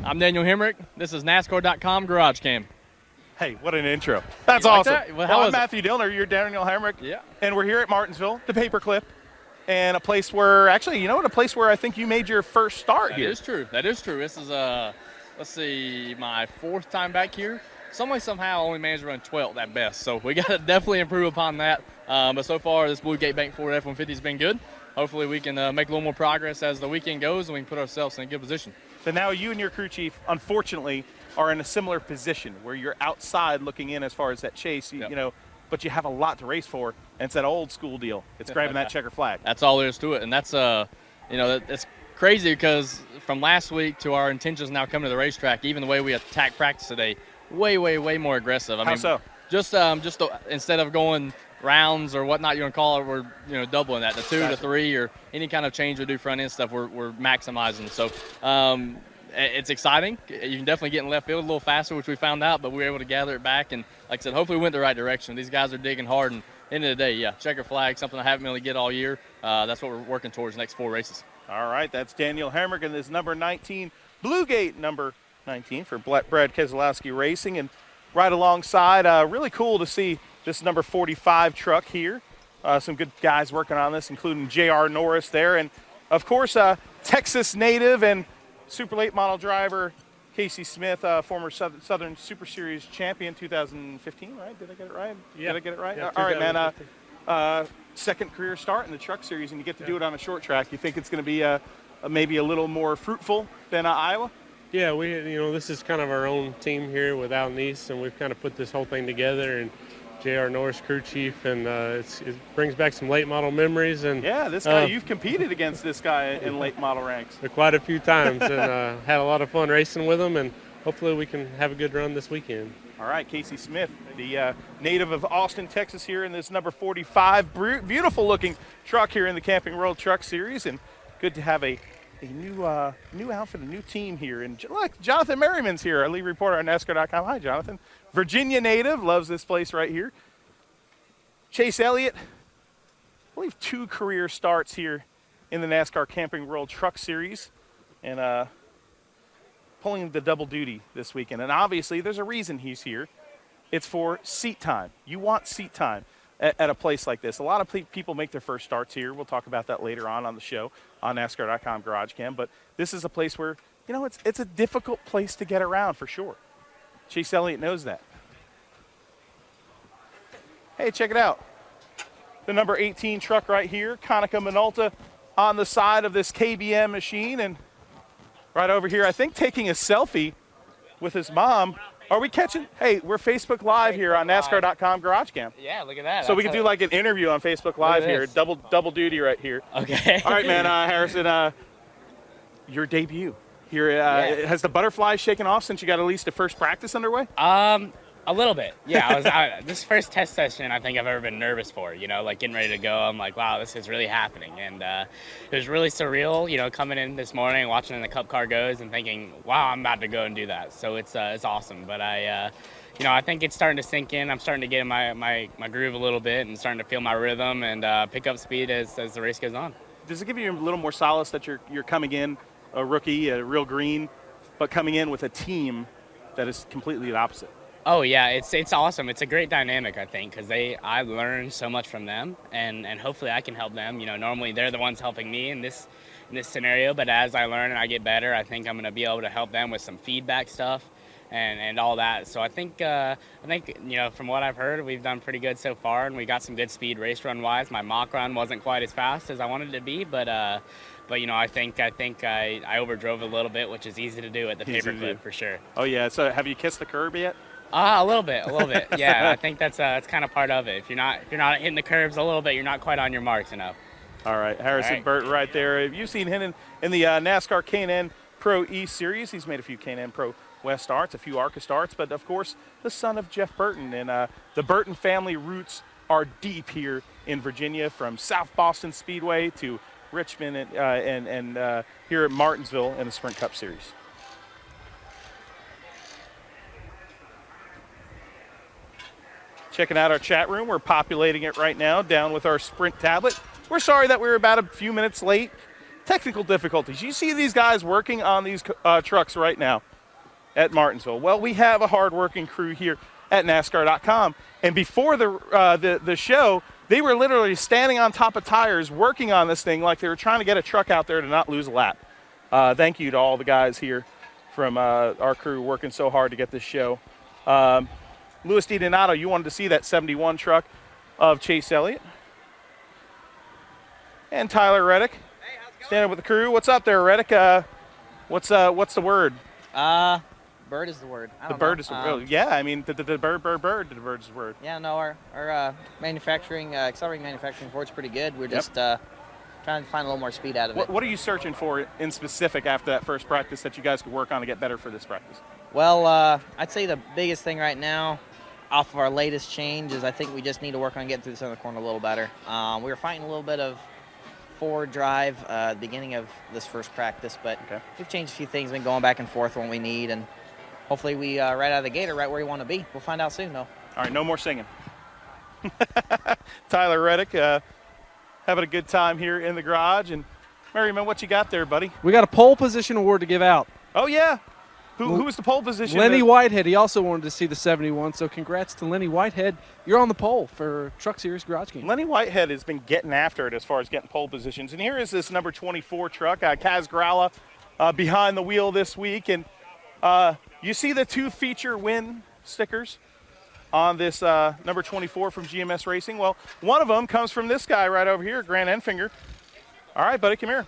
I'm Daniel Hemrick. This is NASCAR.com GarageCam. Hey, what an intro. That's You like awesome. that? Well, I'm Matthew Dillner. You're Daniel Hemrick. Yeah. And we're here at Martinsville, the Paperclip, and a place where, actually, you know what, a place where I think you made your first start here. That is true. That is true. This is, let's see, my 4th time back here. Somehow only managed to run 12th at best. So we got to definitely improve upon that. But so far, this Blue Gate Bank Ford F-150 has been good. Hopefully we can make a little more progress as the weekend goes and we can put ourselves in a good position. So now you and your crew chief, unfortunately, are in a similar position where you're outside looking in as far as that chase, you know, but you have a lot to race for, and it's that old school deal. It's grabbing that checker flag. That's all there is to it, and that's, you know, that's crazy because from last week to our intentions now coming to the racetrack, even the way we attack practice today, way more aggressive. I How mean, so? Just instead of going rounds or whatnot you want to call it, we're doubling that, the 2 to 3 or any kind of change we do front end stuff, we're maximizing. So it's exciting. You can definitely get in left field a little faster, which we found out, but we were able to gather it back. And like I said, hopefully we went the right direction. These guys are digging hard, and end of the day, yeah, checker flag, something I haven't been able to get all year. That's what we're working towards the next 4 races. All right, that's Daniel Hemrick and this number 19, Blue Gate number 19 for Brad Keselowski Racing. And right alongside, really cool to see this number 45 truck here. Some good guys working on this, including J.R. Norris there. And, of course, Texas native and super late model driver Casey Smith, former Southern Super Series champion 2015, right? Did I get it right? Yeah. Did I get it right? Yeah, all right, man. Second career start in the truck series, and you get to do it on a short track. You think it's going to be maybe a little more fruitful than Iowa? Yeah, this is kind of our own team here with Al Neese, and we've kind of put this whole thing together. And J.R. Norris, crew chief, and it brings back some late model memories. And yeah, this guy, you've competed against this guy in late model ranks. Quite a few times, and had a lot of fun racing with him, and hopefully we can have a good run this weekend. All right, Casey Smith, the native of Austin, Texas here in this number 45. Beautiful looking truck here in the Camping World Truck Series, and good to have a new outfit, a new team here. And look, Jonathan Merriman's here, our lead reporter on NASCAR.com. Hi, Jonathan. Virginia native, loves this place right here. Chase Elliott, I believe 2 career starts here in the NASCAR Camping World Truck Series, and pulling the double duty this weekend. And obviously, there's a reason he's here. It's for seat time. You want seat time at a place like this. A lot of people make their first starts here. We'll talk about that later on the show on NASCAR.com GarageCam. But this is a place where, you know, it's a difficult place to get around for sure. Chase Elliott knows that. Hey, check it out. The number 18 truck right here, Konica Minolta on the side of this KBM machine. And right over here, I think taking a selfie with his mom. Are we catching? Hey, we're Facebook Live here on NASCAR.com GarageCam. Yeah, look at that. So we can do like an interview on Facebook Live here. Double duty right here. Okay. All right, man. Harrison, your debut here. Has the butterfly shaken off since you got at least a first practice underway? A little bit. Yeah, this first test session I think I've ever been nervous for, like getting ready to go. I'm like, wow, this is really happening. And it was really surreal, coming in this morning, watching the Cup car goes and thinking, wow, I'm about to go and do that. So it's awesome. But I think it's starting to sink in. I'm starting to get in my groove a little bit and starting to feel my rhythm and pick up speed as the race goes on. Does it give you a little more solace that you're coming in a rookie, a real green, but coming in with a team that is completely the opposite? Oh yeah, it's awesome. It's a great dynamic, I think, because I learn so much from them, and hopefully I can help them. Normally they're the ones helping me in this scenario, but as I learn and I get better, I think I'm going to be able to help them with some feedback stuff and all that. So I think from what I've heard, we've done pretty good so far, and we got some good speed race run wise. My mock run wasn't quite as fast as I wanted it to be, but I think I overdrove a little bit, which is easy to do at the paperclip for sure. Oh yeah. So have you kissed the curb yet? A little bit. Yeah, I think that's kind of part of it. If you're not hitting the curves a little bit, you're not quite on your marks enough. All right, Harrison Burton right there. Have you seen him in the NASCAR K&N Pro East Series? He's made a few K&N Pro West starts, a few ARCA starts, but of course the son of Jeff Burton, and the Burton family roots are deep here in Virginia, from South Boston Speedway to Richmond and here at Martinsville in the Sprint Cup Series. Checking out our chat room. We're populating it right now down with our Sprint tablet. We're sorry that we were about a few minutes late. Technical difficulties. You see these guys working on these trucks right now. at Martinsville? Well, we have a hard-working crew here at NASCAR.com, and before the show, they were literally standing on top of tires working on this thing like they were trying to get a truck out there to not lose a lap. Thank you to all the guys here from our crew working so hard to get this show. Louis DiDonato, you wanted to see that 71 truck of Chase Elliott. And Tyler Reddick, standing with the crew. What's up there, Reddick? What's the word? Bird is the word. I don't The bird know. is the word. Yeah, I mean, the bird is the word. Yeah, no, our manufacturing, accelerating manufacturing for it's pretty good. We're just trying to find a little more speed out of it. What are you searching for in specific after that first practice that you guys could work on to get better for this practice? Well, I'd say the biggest thing right now off of our latest change is I think we just need to work on getting through the center of the corner a little better. We were fighting a little bit of forward drive at the beginning of this first practice, but we've changed a few things, been going back and forth when we need, and hopefully we right out of the gate are right where we want to be. We'll find out soon, though. All right, no more singing. Tyler Reddick, having a good time here in the garage. And Merriman, what you got there, buddy? We got a pole position award to give out. Oh, yeah. Who was the pole position? Lenny Whitehead. He also wanted to see the 71, so congrats to Lenny Whitehead. You're on the pole for Truck Series Garage Game. Lenny Whitehead has been getting after it as far as getting pole positions. And here is this number 24 truck, Kaz Gralla, behind the wheel this week. And you see the 2 feature win stickers on this number 24 from GMS Racing. Well, one of them comes from this guy right over here, Grant Enfinger. All right, buddy, come here.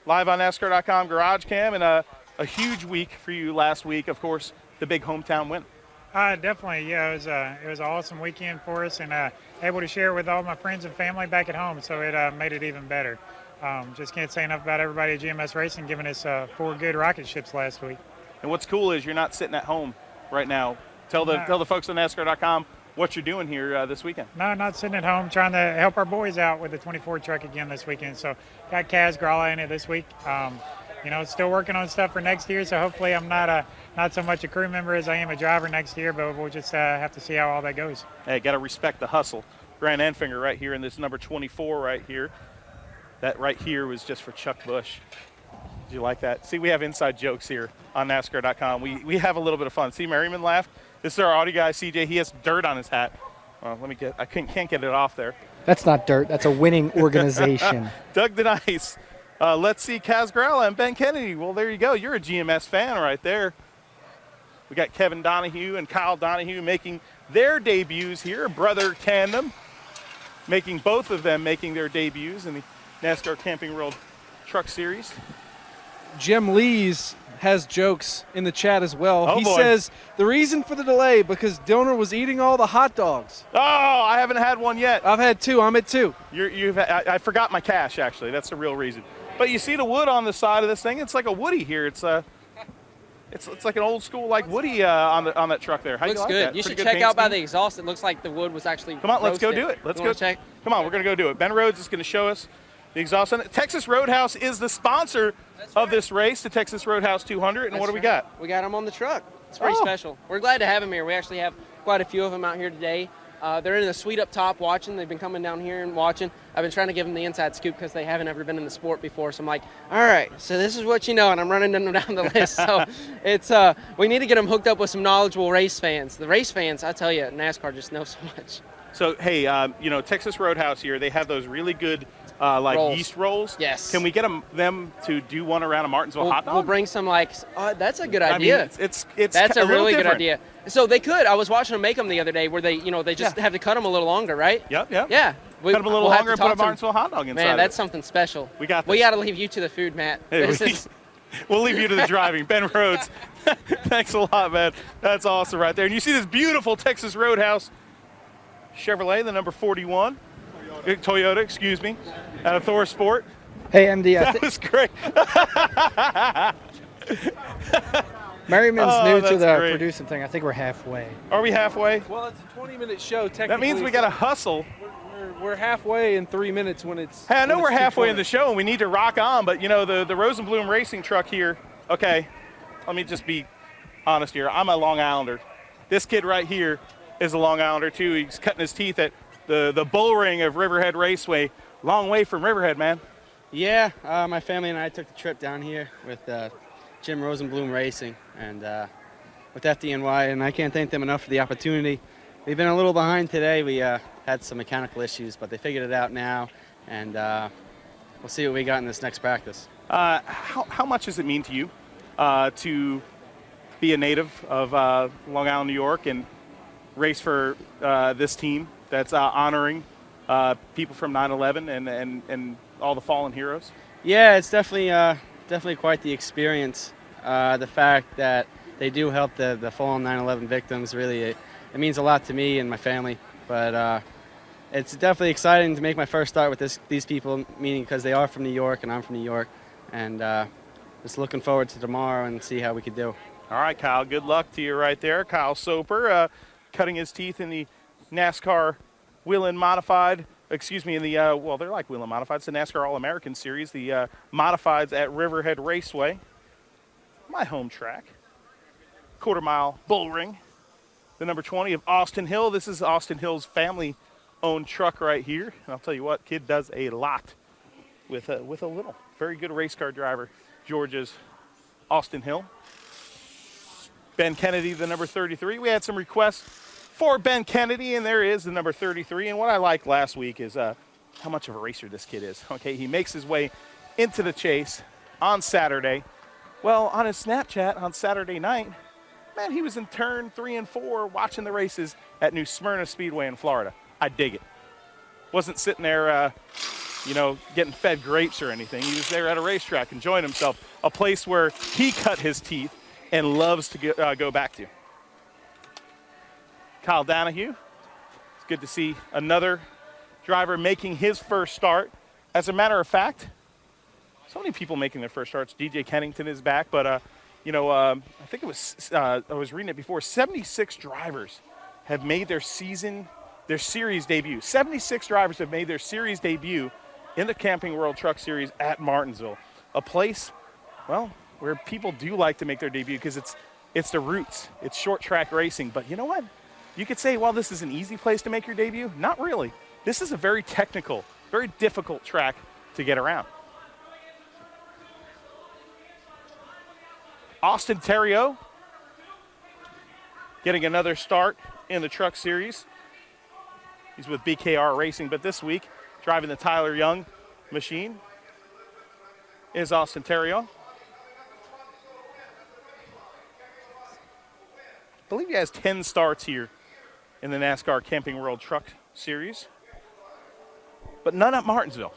Live on NASCAR.com GarageCam, and a huge week for you last week, of course, the big hometown win. Definitely, yeah. It was an awesome weekend for us, and able to share it with all my friends and family back at home, so it made it even better. Just can't say enough about everybody at GMS Racing giving us 4 good rocket ships last week. And what's cool is you're not sitting at home right now. Tell the folks on NASCAR.com what you're doing here this weekend. No, not sitting at home, trying to help our boys out with the 24 truck again this weekend. So got Kaz Gralla in it this week. Still working on stuff for next year, so hopefully I'm not so much a crew member as I am a driver next year, but we'll just have to see how all that goes. Hey, got to respect the hustle. Grant Enfinger right here in this number 24 right here. That right here was just for Chuck Bush. Did you like that? See, we have inside jokes here on NASCAR.com. We have a little bit of fun. See, Merriman laughed. This is our audio guy, CJ. He has dirt on his hat. I can't get it off there. That's not dirt. That's a winning organization. Doug DeNice. Let's see Kaz Gralla and Ben Kennedy. Well, there you go. You're a GMS fan right there. We got Kevin Donahue and Kyle Donahue making their debuts here, brother tandem, both of them making their debuts in the NASCAR Camping World Truck Series. Jim Lees has jokes in the chat as well. Oh, he boy. says the reason for the delay because Dillner was eating all the hot dogs. Oh, I haven't had one yet. I've had 2. I'm at 2. I forgot my cash, actually. That's the real reason. But you see the wood on the side of this thing. It's like a Woody here. It's like an old school like Woody on that truck there. How Looks you like good. that? You Pretty should good check paint out by scheme? the exhaust. It looks like the wood was actually Come on, let's go roasted. do it. Let's You go wanna check. Come on, we're going to go do it. Ben Rhodes is going to show us the exhaust on it. Texas Roadhouse is the sponsor of this race, the Texas Roadhouse 200. And what do we got? We got him on the truck. It's pretty special. We're glad to have him here. We actually have quite a few of them out here today. They're in the suite up top watching. They've been coming down here and watching. I've been trying to give them the inside scoop because they haven't ever been in the sport before. So I'm like, all right, so this is what you know, and I'm running them down the list. So it's we need to get them hooked up with some knowledgeable race fans. The race fans, I tell you, NASCAR just knows so much. So, hey, Texas Roadhouse here, they have those really good rolls. yeast rolls. Yes. Can we get them to do one around a Martinsville hot dog? We'll bring some that's a good I idea. mean, it's That's a little really good different. idea. So they could. I was watching them make them the other day where they just have to cut them a little longer, right? Yep. Yeah. Cut them a little we'll have longer to and put a talk to 'em. Martinsville hot dog inside. Man, that's of it. something special. We got this. We got to leave you to the food, Matt. Hey, This is we'll leave you to the driving. Ben Rhodes, thanks a lot, man. That's awesome right there. And you see this beautiful Texas Roadhouse Chevrolet, the number 41. Toyota, excuse me, out of Thor Sport. Hey, MD, That was great. Merriman's Oh, new to that's the great. producing thing. I think we're halfway. Are we halfway? Well, it's a 20-minute show technically. That means we got to hustle. We're halfway in 3 minutes when it's. Hey, I know when we're it's halfway in 2:20. the show and we need to rock on, but the Rosenblum Racing truck here. Okay, let me just be honest here. I'm a Long Islander. This kid right here is a Long Islander too. He's cutting his teeth at the bull ring of Riverhead Raceway. Long way from Riverhead, man. Yeah, my family and I took the trip down here with Jim Rosenblum Racing and with FDNY, and I can't thank them enough for the opportunity. We've been a little behind today. We had some mechanical issues, but they figured it out now, and we'll see what we got in this next practice. How much does it mean to you to be a native of Long Island, New York, and race for this team that's honoring people from 9/11 and all the fallen heroes? Yeah, it's definitely quite the experience. The fact that they do help the fallen 9/11 victims, really, it means a lot to me and my family. But it's definitely exciting to make my first start with these people, meaning because they are from New York and I'm from New York, and just looking forward to tomorrow and see how we could do. All right, Kyle, good luck to you right there. Kyle Soper cutting his teeth in the NASCAR Whelen Modified, in the, well, they're like Whelen Modified. It's the NASCAR All-American Series, the Modifieds at Riverhead Raceway, my home track. Quarter-mile bull ring. The number 20 of Austin Hill. This is Austin Hill's family-owned truck right here. And I'll tell you what, kid does a lot with a little. Very good race car driver, Georgia's Austin Hill. Ben Kennedy, the number 33. We had some requests for Ben Kennedy, and there is the number 33. And what I liked last week is how much of a racer this kid is. Okay, he makes his way into the chase on Saturday. Well, on his Snapchat on Saturday night, man, he was in turn 3 and 4 watching the races at New Smyrna Speedway in Florida. I dig it. Wasn't sitting there, getting fed grapes or anything. He was there at a racetrack enjoying himself, a place where he cut his teeth and loves to go back to. Kyle Donahue. It's good to see another driver making his first start. As a matter of fact, so many people making their first starts. DJ Kennington is back, but I think it was I was reading it before. 76 drivers have made their series debut. 76 drivers have made their series debut in the Camping World Truck Series at Martinsville, a place, well, where people do like to make their debut because it's the roots. It's short track racing. But you know what? You could say, well, this is an easy place to make your debut. Not really. This is a very technical, very difficult track to get around. Austin Theriault getting another start in the Truck Series. He's with BKR Racing, but this week, driving the Tyler Young machine is Austin Theriault. I believe he has 10 starts here in the NASCAR Camping World Truck Series, but none at Martinsville.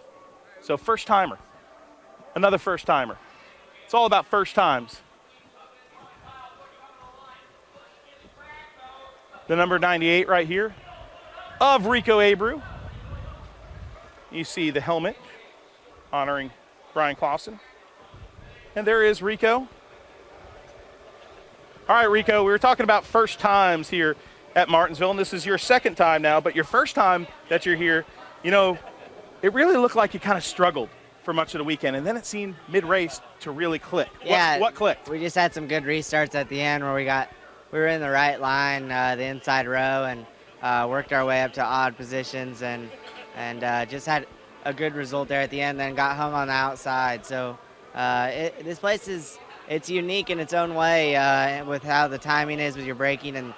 So first timer, another first timer. It's all about first times. The number 98 right here of Rico Abreu. You see the helmet honoring Brian Clausen. And there is Rico. All right, Rico, we were talking about first times here at Martinsville, and this is your second time now, but your first time that you're here, it really looked like you kind of struggled for much of the weekend, and then it seemed mid-race to really click. Yeah, what clicked? We just had some good restarts at the end where we were in the right line, the inside row, and worked our way up to odd positions, and just had a good result there at the end, then got hung on the outside. So this place it's unique in its own way with how the timing is with your braking and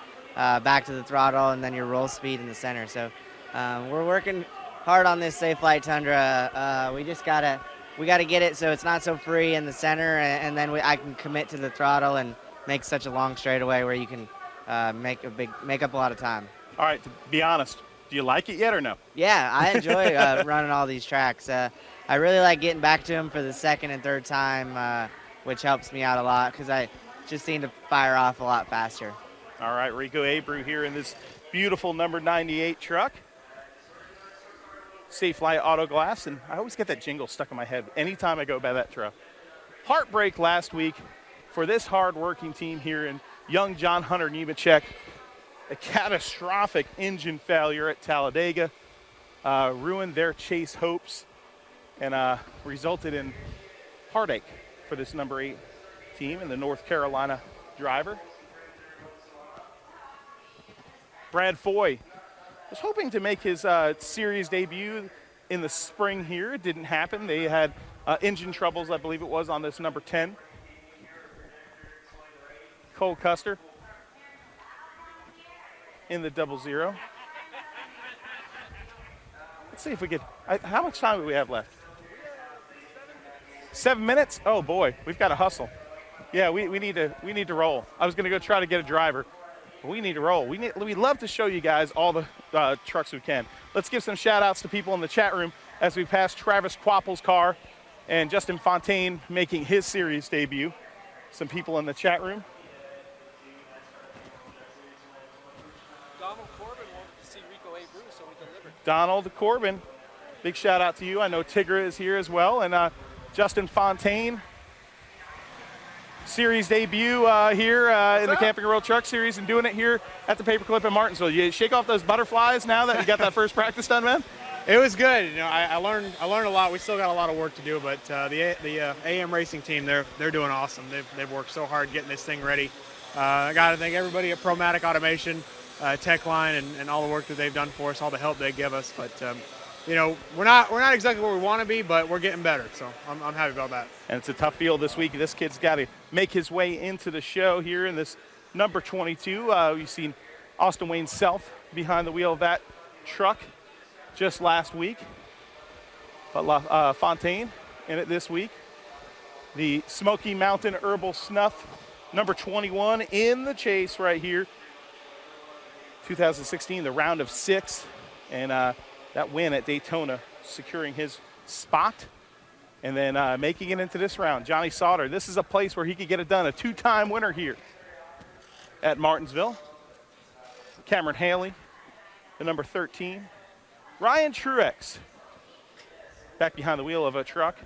back to the throttle and then your roll speed in the center. So we're working hard on this Safe Flight Tundra. We gotta get it so it's not so free in the center, and then I can commit to the throttle and make such a long straightaway where you can make up a lot of time. All right, to be honest, do you like it yet or no? Yeah, I enjoy running all these tracks. I really like getting back to them for the second and third time, which helps me out a lot because I just seem to fire off a lot faster. All right, Rico Abreu here in this beautiful number 98 truck. Safe Light Auto Glass, and I always get that jingle stuck in my head anytime I go by that truck. Heartbreak last week for this hard-working team here in young John Hunter Nemechek. A catastrophic engine failure at Talladega ruined their chase hopes and resulted in heartache for this number 8 team and the North Carolina driver. Brad Foy was hoping to make his series debut in the spring here. It didn't happen. They had engine troubles, I believe it was, on this number 10. Cole Custer in the 00. Let's see if we could, how much time do we have left? 7 minutes? Oh boy, we've got to hustle. Yeah, we need to roll. I was gonna go try to get a driver, but we need to roll. We'd love to show you guys all the trucks we can. Let's give some shout outs to people in the chat room as we pass Travis Quapple's car and Justin Fontaine making his series debut. Some people in the chat room. Donald Corbin wanted to see Rico A. Bruce, so we delivered. Donald Corbin, big shout out to you. I know Tigra is here as well, and Justin Fontaine, series debut here in the Camping World Truck Series, and doing it here at the Paperclip in Martinsville. You shake off those butterflies now that you got that first practice done, man? It was good. You know, I learned a lot. We still got a lot of work to do, but the AM Racing team, they're doing awesome. They've worked so hard getting this thing ready. I got to thank everybody at Promatic Automation, Tech Line, and all the work that they've done for us, all the help they give us. But you know, we're not exactly where we want to be, but we're getting better. So I'm happy about that. And it's a tough field this week. This kid's got to make his way into the show here in this number 22. We've seen Austin Wayne Self behind the wheel of that truck just last week. But Fontaine in it this week. The Smoky Mountain Herbal Snuff, number 21 in the chase right here. 2016, the round of 6. And that win at Daytona, securing his spot. And then making it into this round, Johnny Sauter. This is a place where he could get it done. A 2-time winner here at Martinsville. Cameron Haley, the number 13. Ryan Truex, back behind the wheel of a truck,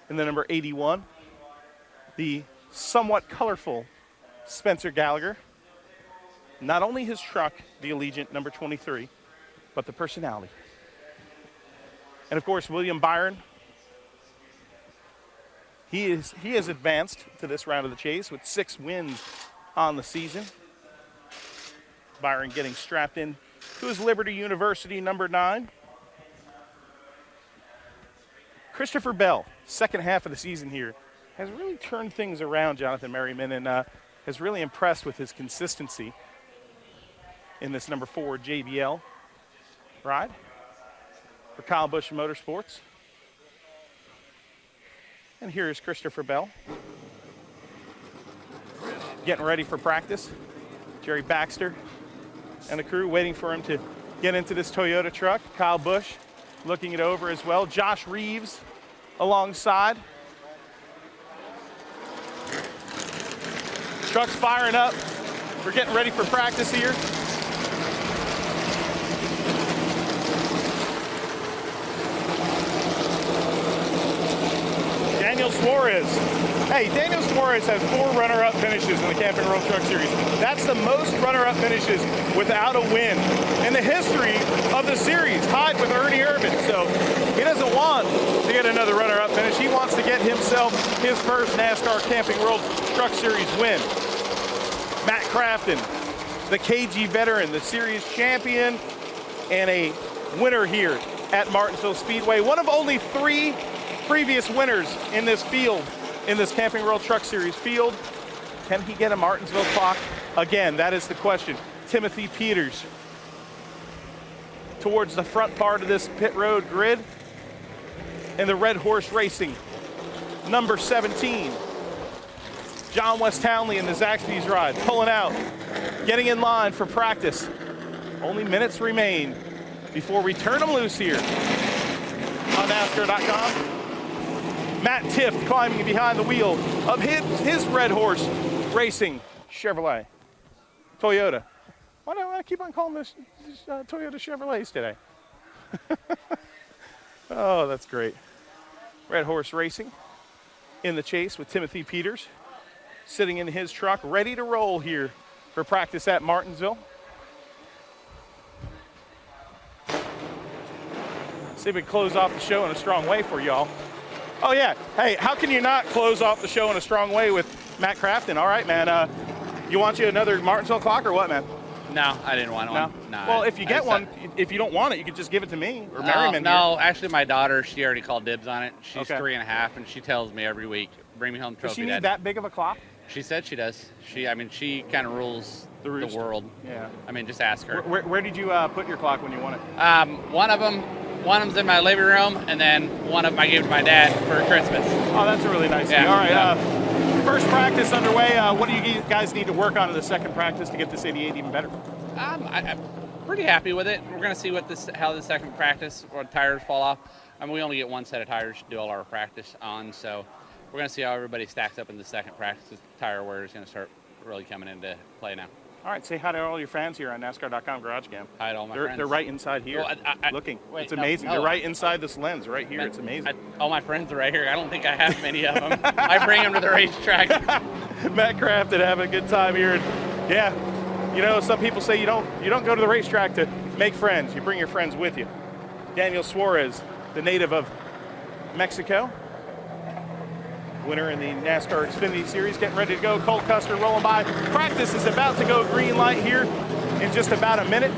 and the number 81. The somewhat colorful Spencer Gallagher. Not only his truck, the Allegiant number 23, but the personality. And of course, William Byron. He has advanced to this round of the chase with 6 wins on the season. Byron getting strapped in to his Liberty University number 9. Christopher Bell, second half of the season here, has really turned things around, Jonathan Merriman, and has really impressed with his consistency in this number 4 JBL ride for Kyle Busch Motorsports. And here is Christopher Bell getting ready for practice. Jerry Baxter and the crew waiting for him to get into this Toyota truck. Kyle Busch looking it over as well. Josh Reeves alongside. Truck's firing up. We're getting ready for practice here. Daniel Suarez. Hey, Daniel Suarez has 4 runner-up finishes in the Camping World Truck Series. That's the most runner-up finishes without a win in the history of the series, tied with Ernie Irvan. So he doesn't want to get another runner-up finish. He wants to get himself his first NASCAR Camping World Truck Series win. Matt Crafton, the KG veteran, the series champion, and a winner here at Martinsville Speedway. One of only 3 previous winners in this field, in this Camping World Truck Series field. Can he get a Martinsville clock? Again, that is the question. Timothy Peters towards the front part of this pit road grid. And the Red Horse Racing, number 17. John West Townley in the Zaxby's ride, pulling out, getting in line for practice. Only minutes remain before we turn them loose here on NASCAR.com. Matt Tift climbing behind the wheel of his Red Horse Racing Chevrolet. Toyota. Why do I keep on calling this Toyota Chevrolets today? Oh, that's great. Red Horse Racing in the chase with Timothy Peters sitting in his truck, ready to roll here for practice at Martinsville. See if we can close off the show in a strong way for y'all. Oh yeah, hey, how can you not close off the show in a strong way with Matt Crafton? All right, man, you want you another Martinsville clock or what, man? No, I didn't want one. No. Well, if you get one, if you don't want it, you could just give it to me or Merriman. No, actually, my daughter, she already called dibs on it. She's 3.5, and she tells me every week, bring me home trophy. Does she need that big of a clock? She said she does. She kind of rules the world. Yeah. I mean, just ask her. Where did you put your clock when you won it? One of them's in my living room, and then one of them I gave to my dad for Christmas. Oh, that's a really nice thing. All right, first practice underway. What do you guys need to work on in the second practice to get this 88 even better? I'm pretty happy with it. We're going to see how the second practice or tires fall off. I mean, we only get one set of tires to do all our practice on, so we're going to see how everybody stacks up in the second practice. The tire wear is going to start really coming into play now. All right, say hi to all your fans here on NASCAR.com GarageCam. Hi to all my friends. They're right inside here, looking. Wait, it's amazing. No. They're right inside this lens right here. It's amazing. All my friends are right here. I don't think I have many of them. I bring them to the racetrack. Matt Crafton having a good time here. And yeah, you know, some people say you don't go to the racetrack to make friends. You bring your friends with you. Daniel Suarez, the native of Mexico, winner in the NASCAR Xfinity Series, getting ready to go. Cole Custer rolling by. Practice is about to go green light here in just about a minute.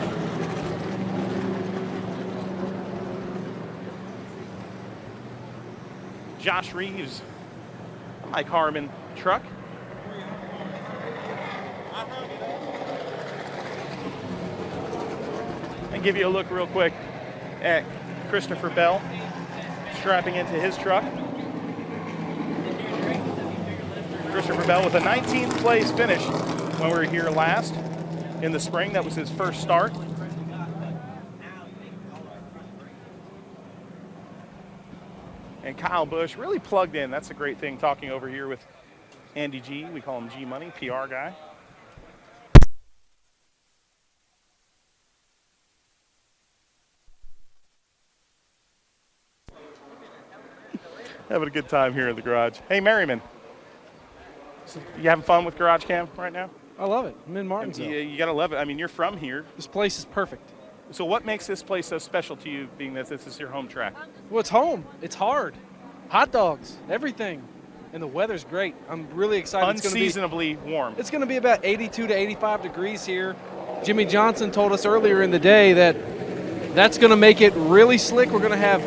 Josh Reeves, Mike Harmon truck. And give you a look real quick at Christopher Bell strapping into his truck. Christopher Bell with a 19th place finish when we were here last in the spring. That was his first start. And Kyle Busch really plugged in. That's a great thing, talking over here with Andy G. We call him G Money, PR guy. Having a good time here in the garage. Hey, Merriman. So you having fun with GarageCam right now? I love it. I'm in Martinsville. You got to love it. I mean, you're from here. This place is perfect. So what makes this place so special to you, being that this is your home track? Well, it's home. It's hard. Hot dogs, everything. And the weather's great. I'm really excited. Unseasonably warm. It's going to be about 82 to 85 degrees here. Jimmy Johnson told us earlier in the day that that's going to make it really slick. We're going to have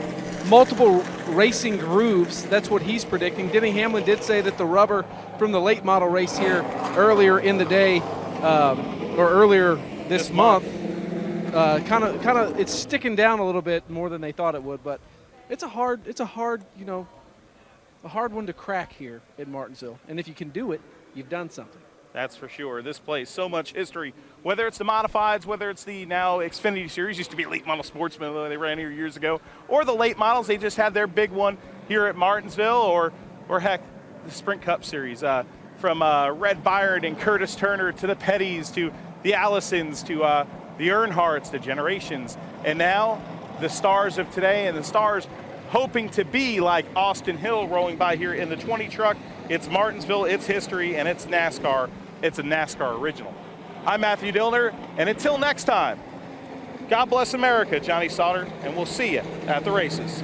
multiple racing grooves. That's what he's predicting. Denny Hamlin did say that the rubber from the late model race here earlier in the day, or earlier this month, kind of it's sticking down a little bit more than they thought it would. But it's a hard, you know, a hard one to crack here in Martinsville. And if you can do it, you've done something. That's for sure. This place, so much history. Whether it's the modifieds, whether it's the now Xfinity Series, used to be Late Model Sportsman, they ran here years ago, or the late models, they just had their big one here at Martinsville, or heck, the Sprint Cup Series. From Red Byron and Curtis Turner to the Pettys to the Allisons to the Earnhardts, the Generations, and now the stars of today and the stars hoping to be like Austin Hill rolling by here in the 20 truck. It's Martinsville, it's history, and it's NASCAR. It's a NASCAR original. I'm Matthew Dillner, and until next time, God bless America, Johnny Sauter, and we'll see you at the races.